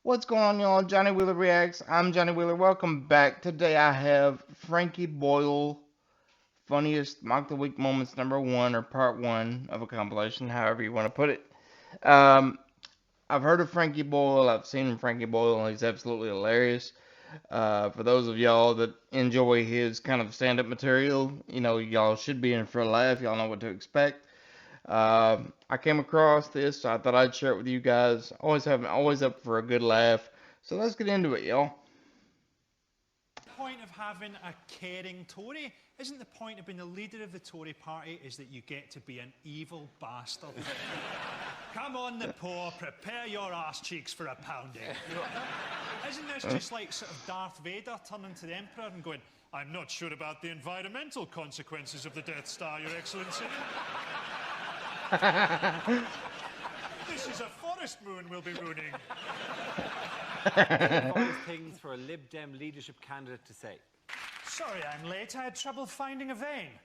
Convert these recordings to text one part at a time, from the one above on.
What's going on, y'all? Johnny Wheeler Reacts. I'm Johnny Wheeler. Welcome back. Today I have Frankie Boyle Funniest Mock the Week Moments #1 or Part 1 of a compilation, however you want to put it. Um, I've heard of Frankie Boyle. I've seen Frankie Boyle, and he's absolutely hilarious. For those of y'all that enjoy his kind of stand-up material, y'all should be in for a laugh. Y'all know what to expect. I came across this, so I thought I'd share it with you guys. Always up for a good laugh. So let's get into it, y'all. The point of having a caring Tory? Isn't the point of being the leader of the Tory party is that you get to be an evil bastard? Come on, the poor, prepare your arse cheeks for a pounding. Isn't this just like sort of Darth Vader turning to the Emperor and going, I'm not sure about the environmental consequences of the Death Star, Your Excellency. This is a forest moon we'll be ruining. Five things for a Lib Dem leadership candidate to say. Sorry I'm late. I had trouble finding a vein.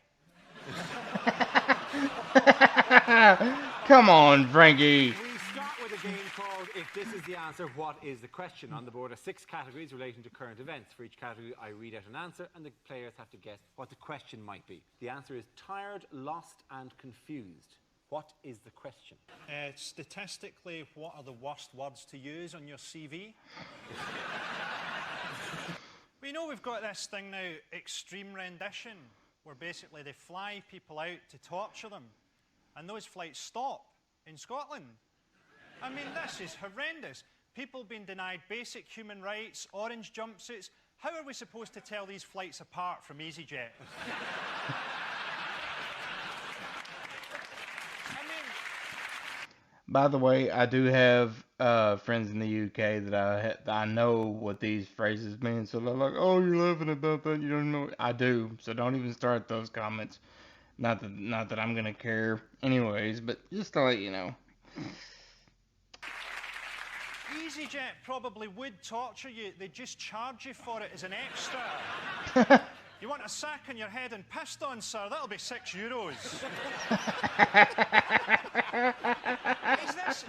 Come on, Frankie. We start with a game called If This Is the Answer, What Is the Question? On the board are 6 categories relating to current events. For each category, I read out an answer, and the players have to guess what the question might be. The answer is tired, lost, and confused. What is the question? Statistically, what are the worst words to use on your CV? We know we've got this thing now, extreme rendition, where basically they fly people out to torture them, and those flights stop in Scotland. I mean, this is horrendous. People being denied basic human rights, orange jumpsuits. How are we supposed to tell these flights apart from EasyJet? By the way, I do have friends in the UK that I know what these phrases mean. So they're like, "Oh, you're laughing about that? You don't know?" I do. So don't even start those comments. Not that I'm gonna care, anyways. But just to let you know. EasyJet probably would torture you. They'd just charge you for it as an extra. You want a sack on your head and pissed on, sir? That'll be €6.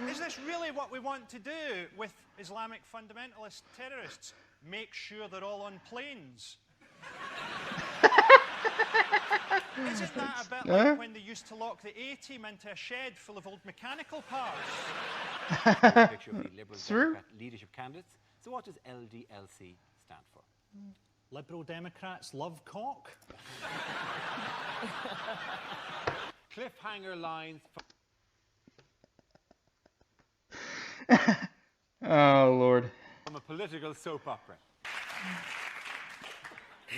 Is this really what we want to do with Islamic fundamentalist terrorists? Make sure they're all on planes? Isn't that a bit like when they used to lock the A-team into a shed full of old mechanical parts? Picture of the Liberal Democrat leadership candidates. So what does LDLC stand for? Liberal Democrats love cock. Cliffhanger lines. Oh, Lord. From a political soap opera.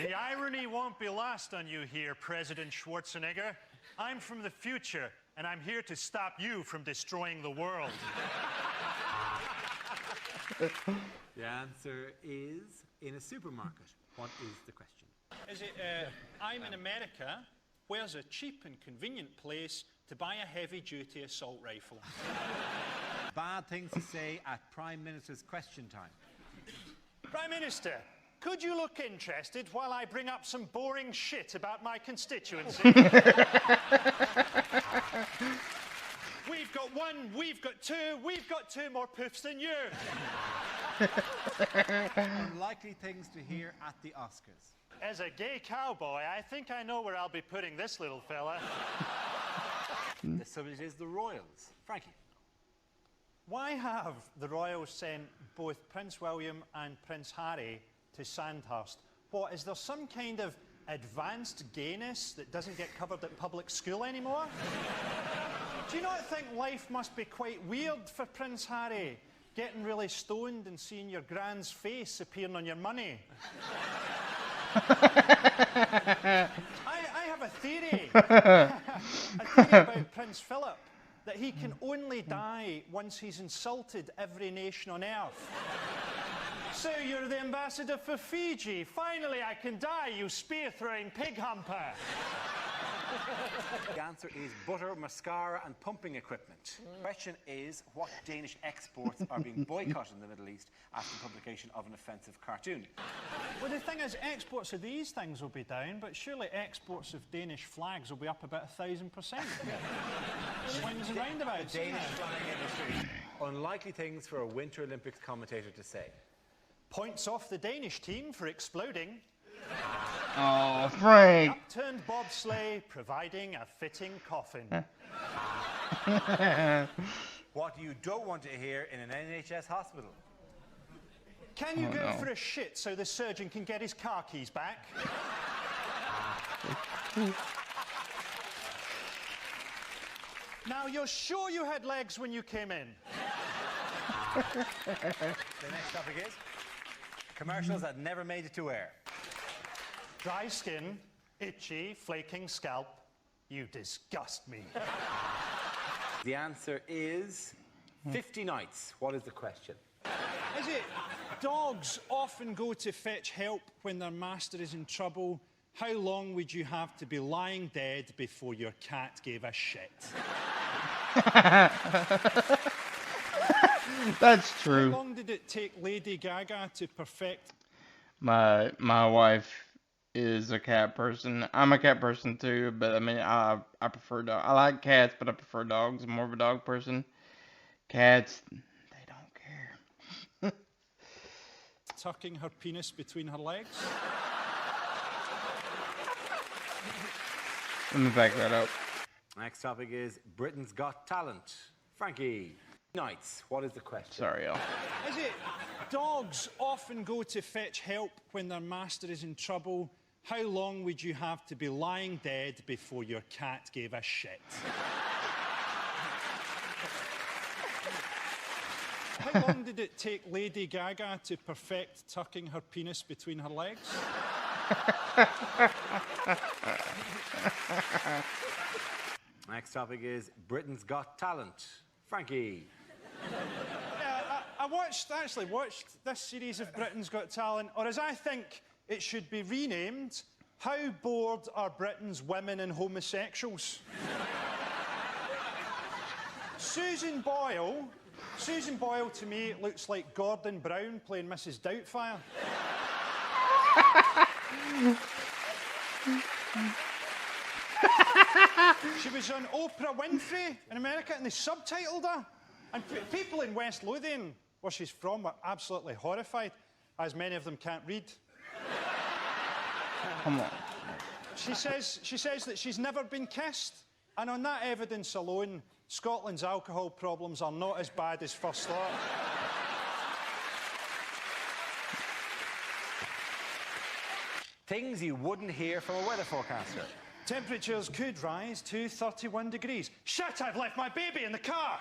The irony won't be lost on you here, President Schwarzenegger. I'm from the future, and I'm here to stop you from destroying the world. The answer is in a supermarket. What is the question? Is it, I'm in America, where's a cheap and convenient place to buy a heavy-duty assault rifle? Bad things to say at Prime Minister's question time. Prime Minister, could you look interested while I bring up some boring shit about my constituency? We've got one, we've got two more poofs than you. Unlikely things to hear at the Oscars. As a gay cowboy, I think I know where I'll be putting this little fella. The subject is the royals. Frankie. Why have the royals sent both Prince William and Prince Harry to Sandhurst? What, is there some kind of advanced gayness that doesn't get covered at public school anymore? Do you not think life must be quite weird for Prince Harry? Getting really stoned and seeing your grand's face appearing on your money. I have a theory. A theory about Prince Philip, that he can only die once he's insulted every nation on earth. So you're the ambassador for Fiji. Finally I can die, you spear-throwing pig humper. The answer is butter, mascara and pumping equipment. The question is, what Danish exports are being boycotted in the Middle East after the publication of an offensive cartoon? Well, the thing is, exports of these things will be down, but surely exports of Danish flags will be up about 1,000%. Swings and roundabouts. The Danish flying industry. Unlikely things for a Winter Olympics commentator to say. Points off the Danish team for exploding. Oh, Frank. Upturned bobsleigh providing a fitting coffin. What you don't want to hear in an NHS hospital. Can you go no. for a shit so the surgeon can get his car keys back? Now, you're sure you had legs when you came in? The next topic is commercials that never made it to air. Dry skin, itchy, flaking scalp. You disgust me. The answer is 50 nights. What is the question? Is it dogs often go to fetch help when their master is in trouble? How long would you have to be lying dead before your cat gave a shit? That's How true. long did it take Lady Gaga to perfect? My wife is a cat person. I'm a cat person too, but I mean, I prefer dog. I like cats, but I prefer dogs. I'm more of a dog person. Cats, they don't care. Tucking her penis between her legs? Let me back that up. Next topic is Britain's Got Talent. Frankie. Nights. What is the question? Sorry, y'all. Is it dogs often go to fetch help when their master is in trouble? How long would you have to be lying dead before your cat gave a shit? How long did it take Lady Gaga to perfect tucking her penis between her legs? Next topic is Britain's Got Talent. Frankie. Yeah, I actually watched this series of Britain's Got Talent, or as I think it should be renamed, How Bored Are Britain's Women and Homosexuals? Susan Boyle to me looks like Gordon Brown playing Mrs. Doubtfire. She was on Oprah Winfrey in America and they subtitled her. And people in West Lothian, where she's from, were absolutely horrified, as many of them can't read. Come on. She says that she's never been kissed, and on that evidence alone, Scotland's alcohol problems are not as bad as first thought. Things you wouldn't hear from a weather forecaster. Temperatures could rise to 31 degrees. Shit, I've left my baby in the car!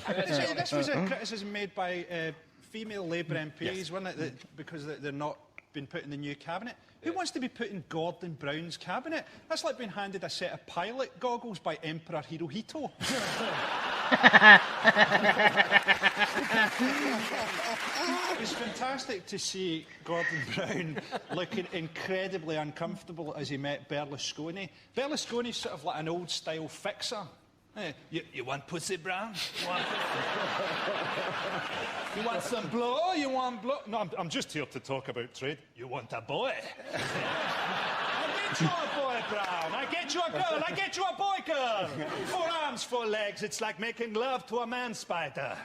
This was a criticism made by female Labour MPs, wasn't it? Because they're not been put in the new cabinet. Who wants to be put in Gordon Brown's cabinet? That's like being handed a set of pilot goggles by Emperor Hirohito. It was fantastic to see Gordon Brown looking incredibly uncomfortable as he met Berlusconi. Berlusconi's sort of like an old-style fixer. You want pussy, Brown? You want some blow? You want blow? No, I'm just here to talk about trade. You want a boy? I get you a boy, Brown. I get you a girl. I get you a boy girl. 4 arms, 4 legs. It's like making love to a man spider.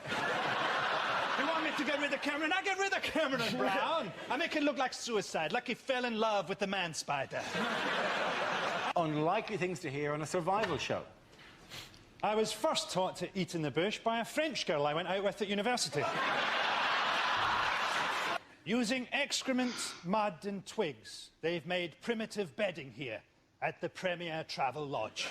You want me to get rid of Cameron? I get rid of Cameron, Brown. I make it look like suicide, like he fell in love with the man spider. Unlikely things to hear on a survival show. I was first taught to eat in the bush by a French girl I went out with at university. Using excrement, mud and twigs, they've made primitive bedding here at the Premier Travel Lodge.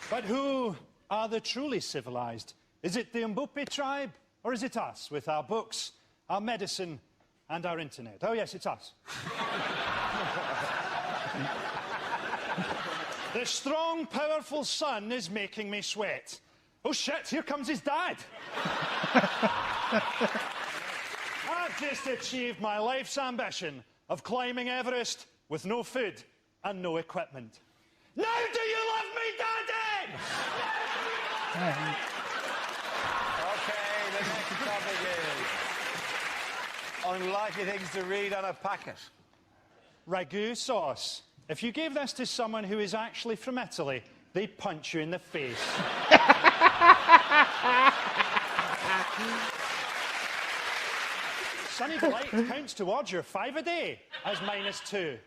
But who are the truly civilized? Is it the Mbupi tribe, or is it us with our books, our medicine and our internet? Oh yes, it's us. The strong, powerful sun is making me sweat. Oh shit, here comes his dad. I've just achieved my life's ambition of climbing Everest with no food and no equipment. Now do you love me, Daddy? Okay, the next topic is unlikely things to read on a packet. Ragu sauce. If you gave this to someone who is actually from Italy, they punch you in the face. Sunny Delight counts towards your 5 a day as -2.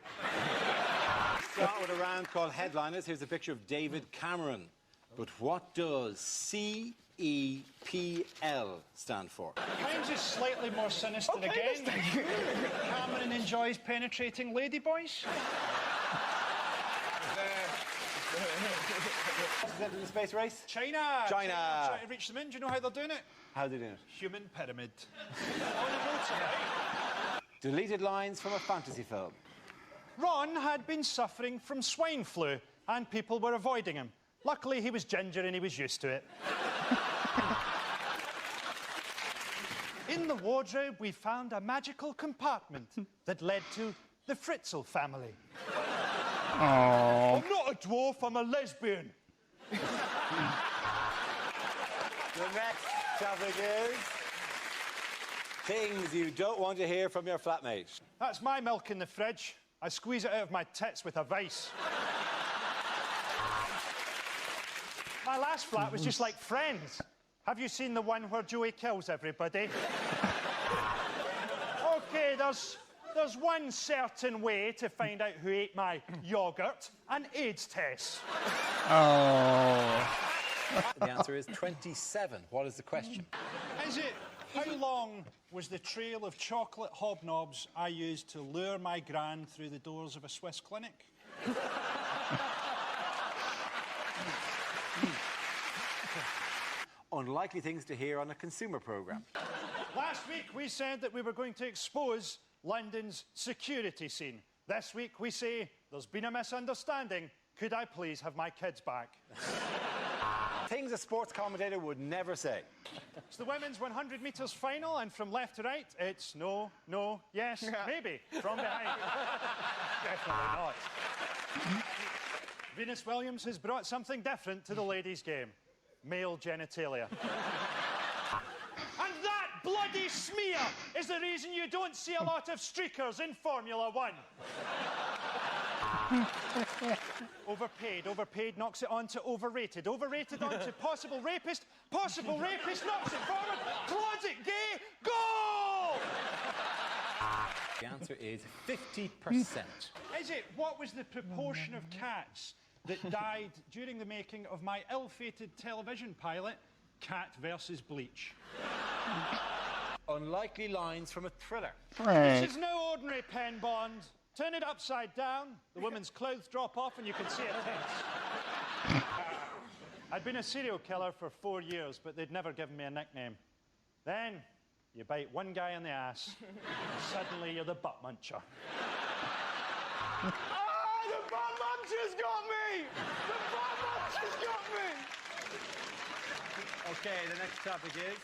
Start with a round called Headliners. Here's a picture of David Cameron. But what does CEPL stand for? Mine's is slightly more sinister again. Cameron enjoys penetrating ladyboys. What's it in the space race? China! China. Trying to reach them in. Do you know how they're doing it? How are they doing it? Human pyramid. On a motorway. Deleted lines from a fantasy film. Ron had been suffering from swine flu and people were avoiding him. Luckily, he was ginger and he was used to it. In the wardrobe, we found a magical compartment that led to the Fritzl family. Oh. I'm not a dwarf, I'm a lesbian. The next topic is things you don't want to hear from your flatmate. That's my milk in the fridge. I squeeze it out of my tits with a vice. My last flat was just like Friends. Have you seen the one where Joey kills everybody? OK, there's one certain way to find out who ate my yoghurt, an AIDS test. Oh. The answer is 27. What is the question? Is it, how long was the trail of chocolate hobnobs I used to lure my gran through the doors of a Swiss clinic? Unlikely things to hear on a consumer programme. Last week we said that we were going to expose London's security scene. This week we say there's been a misunderstanding. Could I please have my kids back? Things a sports commentator would never say. It's the women's 100 metres final, and from left to right, it's no, no, yes, maybe, from behind. Definitely not. Venus Williams has brought something different to the ladies' game. Male genitalia. And that bloody smear is the reason you don't see a lot of streakers in Formula One. Overpaid knocks it on to overrated on to possible rapist knocks it forward, clods it gay, goal! The answer is 50%. Is it, what was the proportion of cats that died during the making of my ill-fated television pilot, Cat versus Bleach? Unlikely lines from a thriller. Frank. This is no ordinary pen bond. Turn it upside down, the woman's clothes drop off and you can see it tense. I'd been a serial killer for 4 years, but they'd never given me a nickname. Then, you bite one guy in the ass, and suddenly you're the butt muncher. Ah, the butt muncher's got me! The butt muncher's got me! OK, the next topic is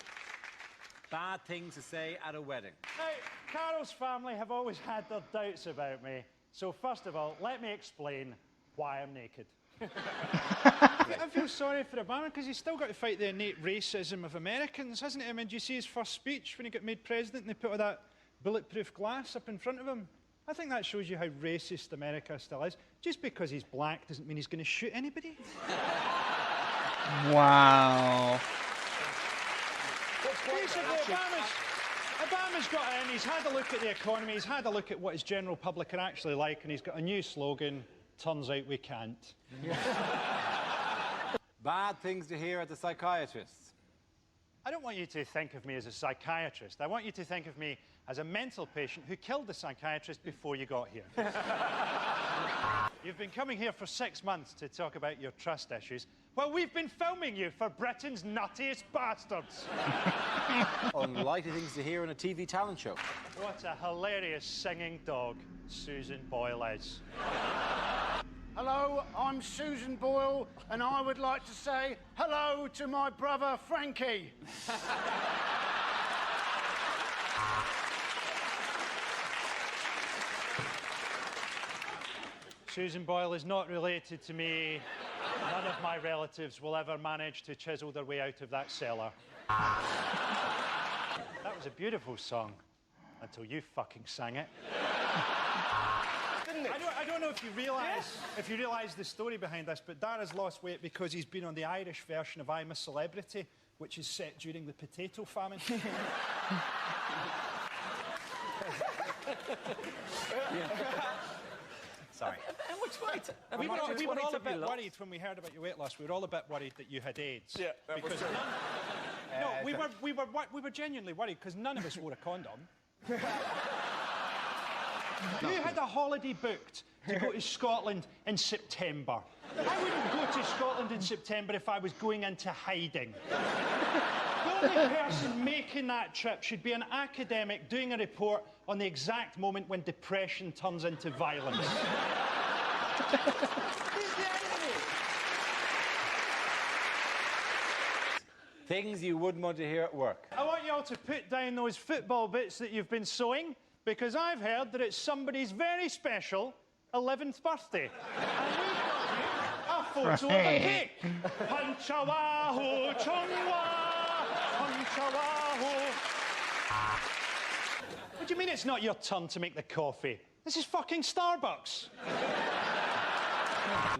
bad things to say at a wedding. Now, Carol's family have always had their doubts about me. So first of all, let me explain why I'm naked. I feel sorry for Obama because he's still got to fight the innate racism of Americans, hasn't he? I mean, did you see his first speech when he got made president and they put all that bulletproof glass up in front of him? I think that shows you how racist America still is. Just because he's black doesn't mean he's going to shoot anybody. Wow. Basically, Obama's got in, he's had a look at the economy, he's had a look at what his general public are actually like, and he's got a new slogan, turns out we can't. Bad things to hear at the psychiatrist's. I don't want you to think of me as a psychiatrist. I want you to think of me as a mental patient who killed the psychiatrist before you got here. You've been coming here for 6 months to talk about your trust issues. Well, we've been filming you for Britain's nuttiest bastards. Unlikely things to hear on a TV talent show. What a hilarious singing dog Susan Boyle is. Hello, I'm Susan Boyle, and I would like to say hello to my brother Frankie. Susan Boyle is not related to me. None of my relatives will ever manage to chisel their way out of that cellar. That was a beautiful song, until you fucking sang it. Good isn't it? I don't know if you realise the story behind this, but Dara's lost weight because he's been on the Irish version of I'm a Celebrity, which is set during the potato famine. Sorry. How much weight? We were all a bit worried when we heard about your weight loss. We were all a bit worried that you had AIDS. Yeah, that was because we were genuinely worried because none of us wore a condom. You had a holiday booked to go to Scotland in September. I wouldn't go to Scotland in September if I was going into hiding. The only person making that trip should be an academic doing a report on the exact moment when depression turns into violence. Things you wouldn't want to hear at work. I want you all to put down those football bits that you've been sewing, because I've heard that it's somebody's very special 11th birthday. And we've got here a photo of a cake. Punchawaho, chongwa, punchawaho. What do you mean it's not your turn to make the coffee? This is fucking Starbucks.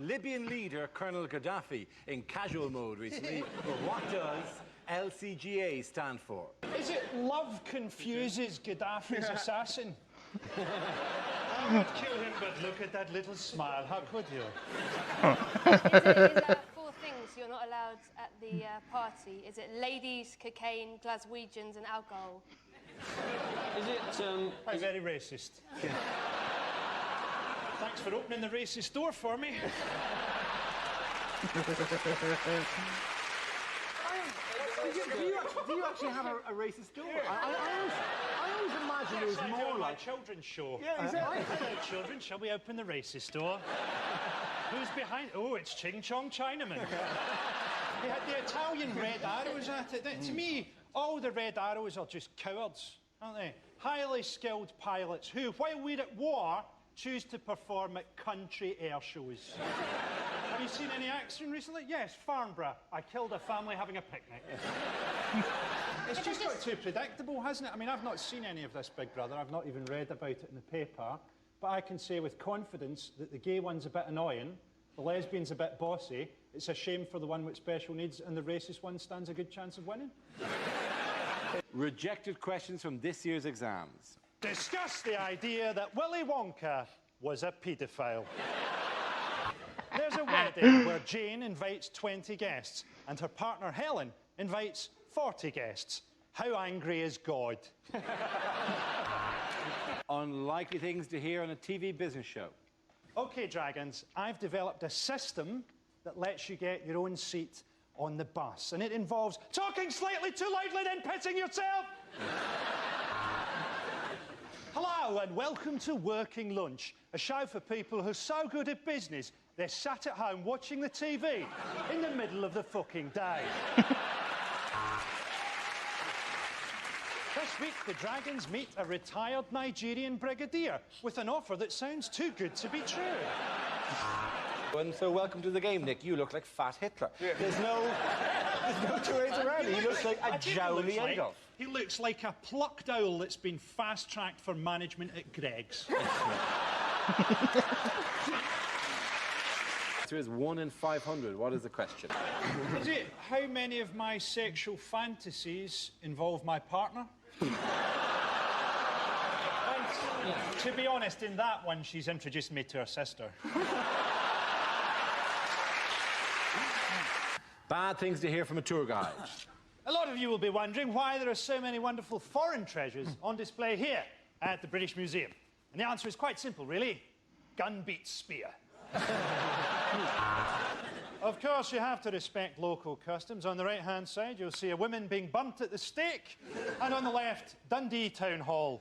Libyan leader Colonel Gaddafi in casual mode recently. But what does LCGA stand for? Is it love confuses Gaddafi's assassin? I would kill him, but look at that little smile. How could you? Is it 4 things you're not allowed at the party? Is it ladies, cocaine, Glaswegians and alcohol? I'm very racist. Thanks for opening the racist door for me. Do you actually have a racist door? I always imagined it was more my like... children's show. Yeah, exactly. Hello, children. Shall we open the racist door? Who's behind? Oh, it's Ching Chong Chinaman. They had the Italian red arrows at it. To me, all the red arrows are just cowards, aren't they? Highly skilled pilots who, while we're at war, choose to perform at country air shows. Have you seen any action recently? Yes, Farnborough. I killed a family having a picnic. It's just got too predictable, hasn't it? I mean, I've not seen any of this, Big Brother. I've not even read about it in the paper. But I can say with confidence that the gay one's a bit annoying, the lesbian's a bit bossy, it's a shame for the one with special needs, and the racist one stands a good chance of winning. Rejected questions from this year's exams. Discuss the idea that Willy Wonka was a paedophile. There's a wedding where Jane invites 20 guests and her partner Helen invites 40 guests. How angry is God? Unlikely things to hear on a TV business show. OK, Dragons, I've developed a system that lets you get your own seat on the bus, and it involves talking slightly too loudly, then pissing yourself. Hello and welcome to Working Lunch, a show for people who are so good at business they're sat at home watching the TV in the middle of the fucking day. This week, the Dragons meet a retired Nigerian brigadier with an offer that sounds too good to be true. And so welcome to the game, Nick. You look like Fat Hitler. Yeah. There's no two ways around it. He looks like a jowly Adolf. He looks like a plucked owl that's been fast-tracked for management at Greg's. The answer is 1 in 500. What is the question? Is it how many of my sexual fantasies involve my partner? And, to be honest, in that one, she's introduced me to her sister. Bad things to hear from a tour guide. A lot of you will be wondering why there are so many wonderful foreign treasures on display here at the British Museum. And the answer is quite simple, really. Gun beats spear. Of course, you have to respect local customs. On the right-hand side, you'll see a woman being burnt at the stake, and on the left, Dundee Town Hall.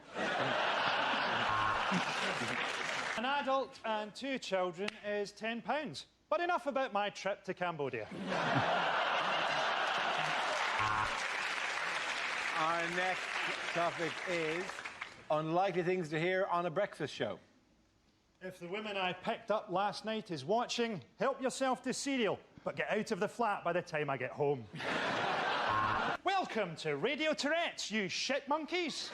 An adult and 2 children is £10. But enough about my trip to Cambodia. Our next topic is unlikely things to hear on a breakfast show. If the woman I picked up last night is watching, help yourself to cereal, but get out of the flat by the time I get home. Welcome to Radio Tourette's, you shit monkeys.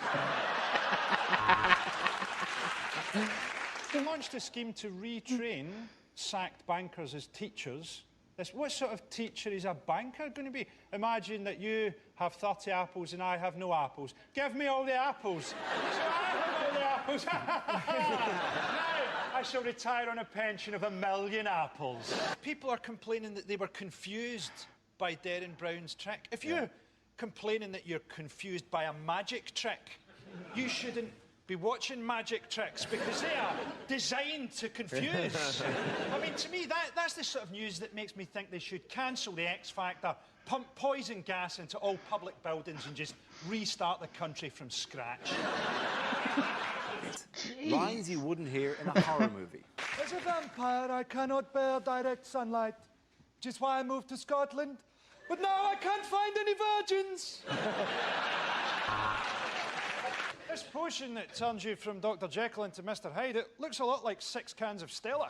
They launched a scheme to retrain sacked bankers as teachers. What sort of teacher is a banker going to be? Imagine that you have 30 apples and I have no apples. Give me all the apples. So I have all the apples. Now I shall retire on a pension of 1 million apples. People are complaining that they were confused by Derren Brown's trick. If you're complaining that you're confused by a magic trick, you shouldn't be watching magic tricks because they are designed to confuse. I mean, to me, that's the sort of news that makes me think they should cancel the X Factor, pump poison gas into all public buildings and just restart the country from scratch. Lines you wouldn't hear in a horror movie. As a vampire, I cannot bear direct sunlight, which is why I moved to Scotland. But now I can't find any virgins. This potion that turns you from Dr. Jekyll into Mr. Hyde, it looks a lot like 6 cans of Stella.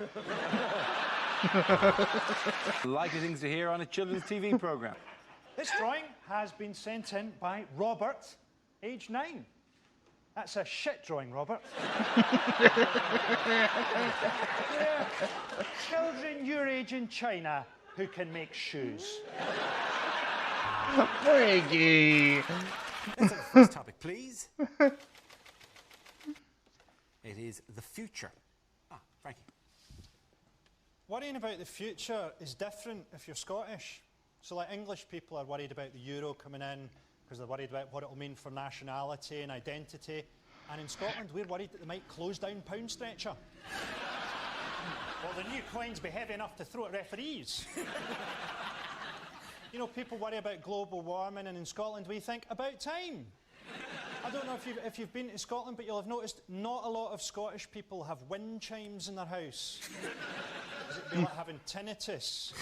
Likely things to hear on a children's TV programme. This drawing has been sent in by Robert, age 9. That's a shit drawing, Robert. Yeah. Children your age in China who can make shoes. Frankie! Let's have the first topic, please. It is the future. Frankie. Worrying about the future is different if you're Scottish. So, like, English people are worried about the euro coming in because they're worried about what it'll mean for nationality and identity. And in Scotland, we're worried that they might close down Pound Stretcher. Will the new coins be heavy enough to throw at referees? You know, people worry about global warming, and in Scotland we think, about time. I don't know if you've been to Scotland, but you'll have noticed not a lot of Scottish people have wind chimes in their house. It'd be like having tinnitus.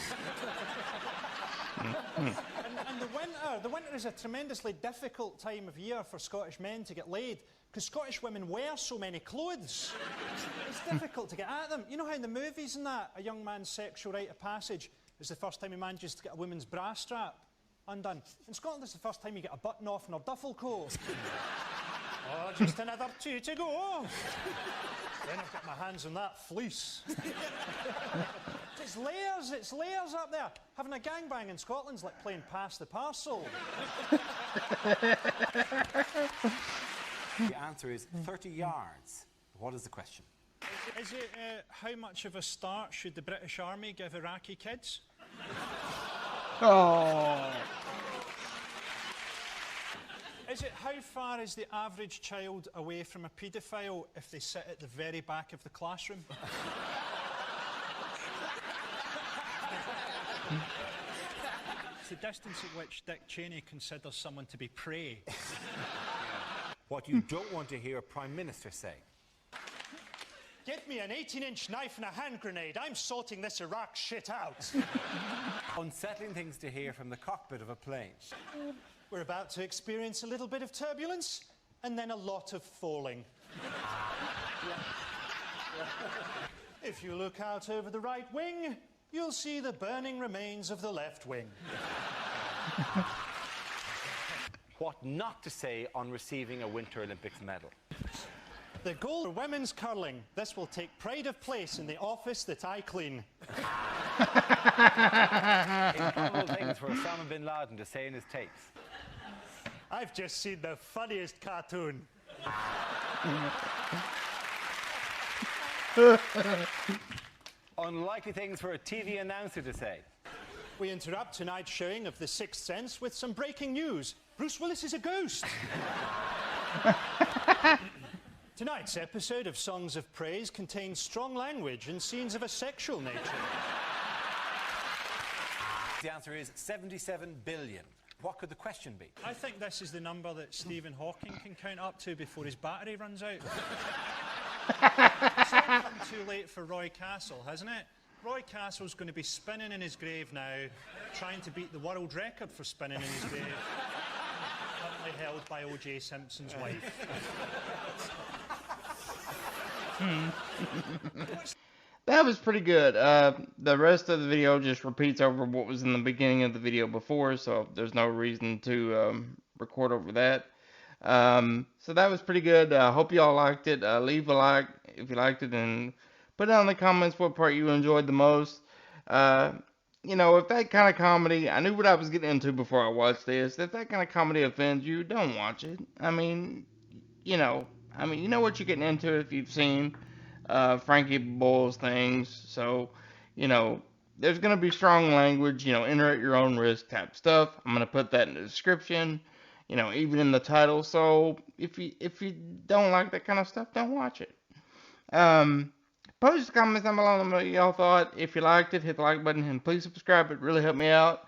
and the winter is a tremendously difficult time of year for Scottish men to get laid, because Scottish women wear so many clothes. It's difficult to get at them. You know how in the movies and that, a young man's sexual rite of passage is the first time he manages to get a woman's bra strap undone. In Scotland, it's the first time you get a button off in her duffel coat. Oh, just another 2 to go. Then I've got my hands on that fleece. It's layers up there. Having a gangbang in Scotland's like playing pass the parcel. The answer is 30 yards. What is the question? Is it how much of a start should the British Army give Iraqi kids? Oh. Is it how far is the average child away from a paedophile if they sit at the very back of the classroom? It's the distance at which Dick Cheney considers someone to be prey. What you don't want to hear a Prime Minister say. Get me an 18-inch knife and a hand grenade. I'm sorting this Iraq shit out. Unsettling things to hear from the cockpit of a plane. We're about to experience a little bit of turbulence and then a lot of falling. If you look out over the right wing, you'll see the burning remains of the left wing. What not to say on receiving a Winter Olympics medal. The goal for women's curling. This will take pride of place in the office that I clean. Improbable things for Osama bin Laden to say in his tapes. I've just seen the funniest cartoon. Unlikely things for a TV announcer to say. We interrupt tonight's showing of The Sixth Sense with some breaking news. Bruce Willis is a ghost. Tonight's episode of Songs of Praise contains strong language and scenes of a sexual nature. The answer is 77 billion. What could the question be? I think this is the number that Stephen Hawking can count up to before his battery runs out. It's not come too late for Roy Castle, hasn't it? Roy Castle's going to be spinning in his grave now, trying to beat the world record for spinning in his grave, currently held by O.J. Simpson's wife. That was pretty good. The rest of the video just repeats over what was in the beginning of the video before, so there's no reason to record over that. So that was pretty good. Hope y'all liked it. Leave a like if you liked it, and put down in the comments what part you enjoyed the most. Uh, if that kind of comedy, I knew what I was getting into before I watched this. If that kind of comedy offends you, don't watch it. You know, you know what you're getting into if you've seen Frankie Boyle's things. So, you know, there's gonna be strong language. Enter at your own risk type stuff. I'm gonna put that in the description. Even in the title. So if you don't like that kind of stuff, don't watch it. Um, Post comments down below on what y'all thought. If you liked it, hit the like button and please subscribe. It really helped me out.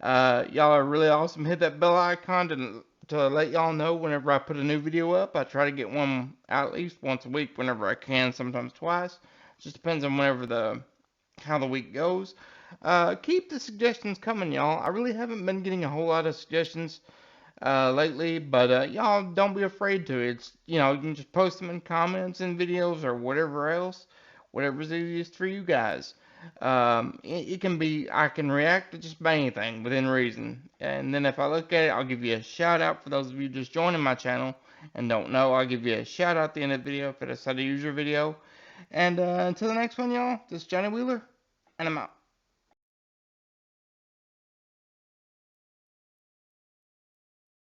Y'all are really awesome. Hit that bell icon to let y'all know whenever I put a new video up. I try to get one out at least once a week whenever I can, sometimes twice. It just depends on how the week goes. Keep the suggestions coming, y'all. I really haven't been getting a whole lot of suggestions lately, but y'all don't be afraid to. You can just post them in comments and videos or whatever else, whatever's easiest for you guys. It can be, I can react to just about anything within reason. And then if I look at it, I'll give you a shout out for those of you just joining my channel and don't know. I'll give you a shout out at the end of the video if it's a user video. And until the next one, y'all, this is Johnny Wheeler, and I'm out.